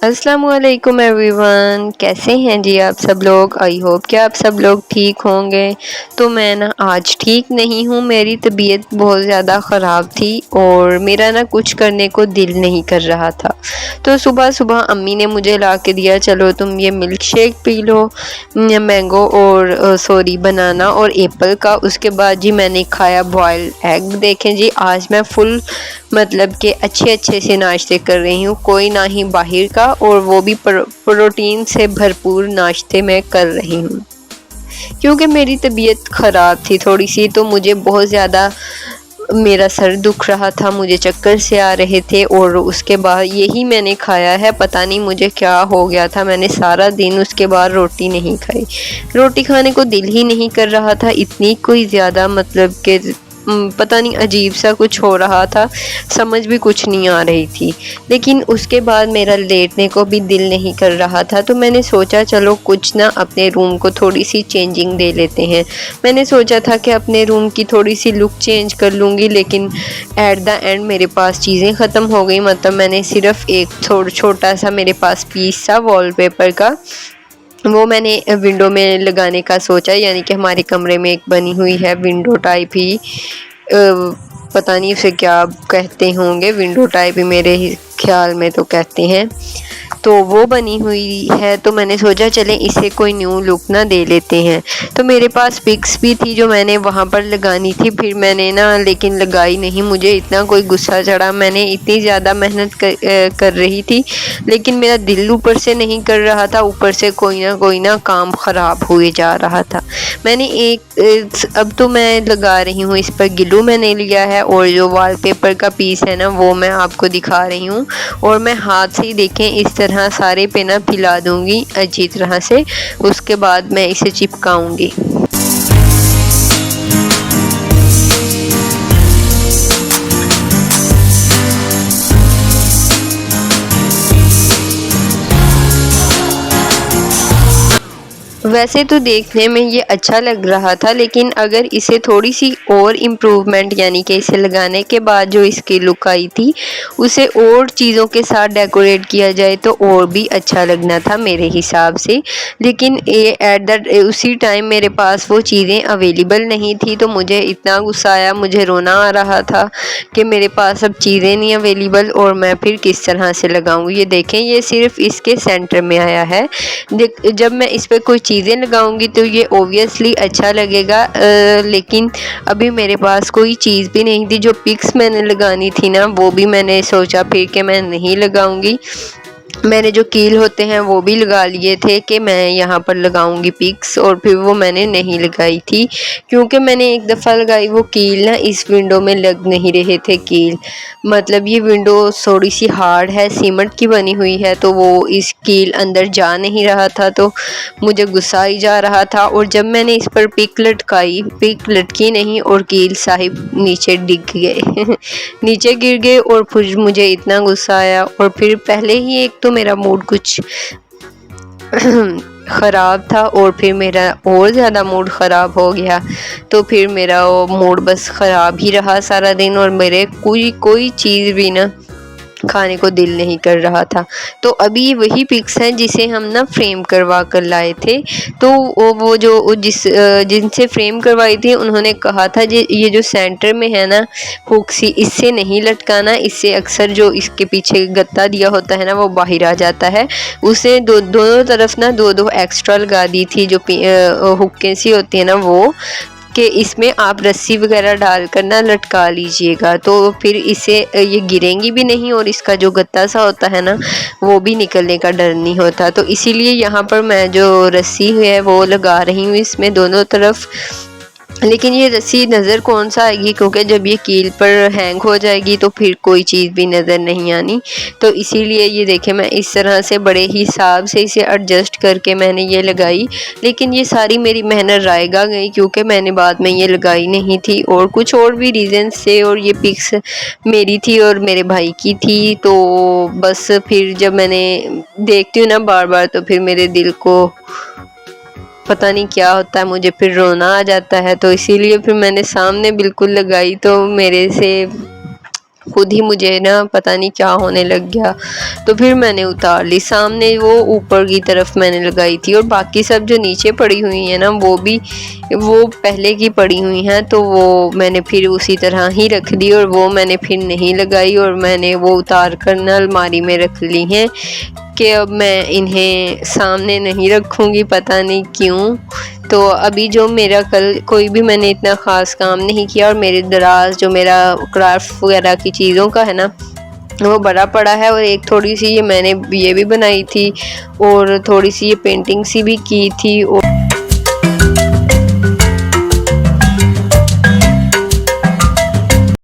अस्सलामुअलैकुम एवरीवन, कैसे हैं जी आप सब लोग। आई होप कि आप सब लोग ठीक होंगे। तो मैं ना आज ठीक नहीं हूँ, मेरी तबीयत बहुत ज़्यादा ख़राब थी और मेरा ना कुछ करने को दिल नहीं कर रहा था। तो सुबह सुबह अम्मी ने मुझे ला के दिया, चलो तुम ये milk shake P low, mango और सॉरी बनाना और एप्पल का। उसके बाद जी मैंने खाया बॉयल एग। देखें जी आज मैं फुल मतलब कि अच्छे अच्छे से नाश्ते कर रही हूँ, कोई ना ही बाहर का, और वो भी प्रोटीन से भरपूर नाश्ते मैं कर रही हूँ। क्योंकि मेरी तबीयत ख़राब थी थोड़ी सी, तो मुझे बहुत ज़्यादा मेरा सर दुख रहा था, मुझे चक्कर से आ रहे थे और उसके बाद यही मैंने खाया है। पता नहीं मुझे क्या हो गया था, मैंने सारा दिन उसके बाद रोटी नहीं खाई। रोटी खाने को दिल ही नहीं कर रहा था, इतनी कोई ज़्यादा मतलब कि पता नहीं अजीब सा कुछ हो रहा था, समझ भी कुछ नहीं आ रही थी। लेकिन उसके बाद मेरा लेटने को भी दिल नहीं कर रहा था, तो मैंने सोचा चलो कुछ ना अपने रूम को थोड़ी सी चेंजिंग दे लेते हैं। मैंने सोचा था कि अपने रूम की थोड़ी सी लुक चेंज कर लूँगी, लेकिन एट द एंड मेरे पास चीज़ें ख़त्म हो गई। मतलब मैंने सिर्फ एक छोटा सा मेरे पास पीस था वॉलपेपर का, वो मैंने विंडो में लगाने का सोचा। यानी कि हमारे कमरे में एक बनी हुई है विंडो टाइप ही, पता नहीं उसे क्या कहते होंगे, विंडो टाइप ही मेरे ख्याल में तो कहते हैं। तो वो बनी हुई है, तो मैंने सोचा चलें इसे कोई न्यू लुक ना दे लेते हैं। तो मेरे पास पिक्स भी थी जो मैंने वहाँ पर लगानी थी, फिर मैंने ना लेकिन लगाई नहीं। मुझे इतना कोई गुस्सा चढ़ा, मैंने इतनी ज़्यादा मेहनत कर रही थी, लेकिन मेरा दिल ऊपर से नहीं कर रहा था, ऊपर से कोई ना काम ख़राब हुए जा रहा था। मैंने अब तो मैं लगा रही हूँ, इस पर ग्लू मैंने लिया है और जो वॉलपेपर का पीस है ना वो मैं आपको दिखा रही हूँ, और मैं हाथ से ही देखें इस तरह सारे पे ना फैला दूंगी अच्छी तरह से। उसके बाद मैं इसे चिपकाऊंगी। वैसे तो देखने में ये अच्छा लग रहा था, लेकिन अगर इसे थोड़ी सी और इम्प्रूवमेंट यानी कि इसे लगाने के बाद जो इसकी लुक आई थी उसे और चीज़ों के साथ डेकोरेट किया जाए तो और भी अच्छा लगना था मेरे हिसाब से। लेकिन ये उसी टाइम मेरे पास वो चीज़ें अवेलेबल नहीं थी, तो मुझे इतना गुस्सा आया, मुझे रोना आ रहा था कि मेरे पास अब चीज़ें नहीं अवेलेबल और मैं फिर किस तरह से लगाऊंगी। ये देखें, ये सिर्फ इसके सेंटर में आया है। जब मैं इस पर कोई चीज़ें लगाऊंगी तो ये ओबियसली अच्छा लगेगा, लेकिन अभी मेरे पास कोई चीज़ भी नहीं थी। जो पिक्स मैंने लगानी थी ना वो भी मैंने सोचा फिर कि मैं नहीं लगाऊंगी। मैंने जो कील होते हैं वो भी लगा लिए थे कि मैं यहाँ पर लगाऊंगी पिक्स, और फिर वो मैंने नहीं लगाई थी, क्योंकि मैंने एक दफ़ा लगाई वो कील ना इस विंडो में लग नहीं रहे थे कील। मतलब ये विंडो थोड़ी सी हार्ड है, सीमेंट की बनी हुई है, तो वो इस कील अंदर जा नहीं रहा था, तो मुझे गुस्सा ही जा रहा था। और जब मैंने इस पर पिक लटकी नहीं और कील साहिब नीचे डिग गए नीचे गिर गए, और फिर मुझे इतना गुस्सा आया। और फिर पहले ही एक तो मेरा मूड कुछ ख़राब था और फिर मेरा और ज़्यादा मूड ख़राब हो गया, तो फिर मेरा वो मूड बस ख़राब ही रहा सारा दिन, और मेरे कोई चीज़ भी ना खाने को दिल नहीं कर रहा था। तो अभी वही पिक्स हैं जिसे हम ना फ्रेम करवा कर लाए थे। तो वो जो जिनसे फ्रेम करवाई थी उन्होंने कहा था ये जो सेंटर में है ना हुक सी, इससे नहीं लटकाना, इससे अक्सर जो इसके पीछे गत्ता दिया होता है ना वो बाहर आ जाता है। उसे दोनों तरफ ना दो दो एक्स्ट्रा लगा दी थी, जो हुक्के सी होती है ना वो, कि इसमें आप रस्सी वगैरह डालकर ना लटका लीजिएगा, तो फिर इसे ये गिरेंगी भी नहीं और इसका जो गत्ता सा होता है ना वो भी निकलने का डर नहीं होता। तो इसीलिए यहाँ पर मैं जो रस्सी है वो लगा रही हूँ इसमें दोनों तरफ। लेकिन ये रस्सी नज़र कौन सा आएगी, क्योंकि जब ये कील पर हैंग हो जाएगी तो फिर कोई चीज़ भी नज़र नहीं आनी। तो इसीलिए ये देखें मैं इस तरह से बड़े ही हिसाब से इसे एडजस्ट करके मैंने ये लगाई। लेकिन ये सारी मेरी मेहनत रायगा गई, क्योंकि मैंने बाद में ये लगाई नहीं थी और कुछ और भी रीज़न्स थे, और ये पिक्स मेरी थी और मेरे भाई की थी। तो बस फिर जब मैंने देखती हूँ ना बार बार तो फिर मेरे दिल को पता नहीं क्या होता है, मुझे फिर रोना आ जाता है। तो इसीलिए फिर मैंने सामने बिल्कुल लगाई, तो मेरे से खुद ही मुझे ना पता नहीं क्या होने लग गया। तो फिर मैंने उतार ली। सामने वो ऊपर की तरफ मैंने लगाई थी और बाकी सब जो नीचे पड़ी हुई है ना वो पहले की पड़ी हुई हैं, तो वो मैंने फिर उसी तरह ही रख दी और वो मैंने फिर नहीं लगाई और मैंने वो उतार कर ना अलमारी में रख ली हैं कि अब मैं इन्हें सामने नहीं रखूँगी, पता नहीं क्यों। तो अभी जो मेरा कल कोई भी मैंने इतना ख़ास काम नहीं किया और मेरे दराज जो मेरा क्राफ्ट वगैरह की चीज़ों का है ना वो बड़ा पड़ा है। और एक थोड़ी सी ये मैंने ये भी बनाई थी और थोड़ी सी ये पेंटिंग सी भी की थी। और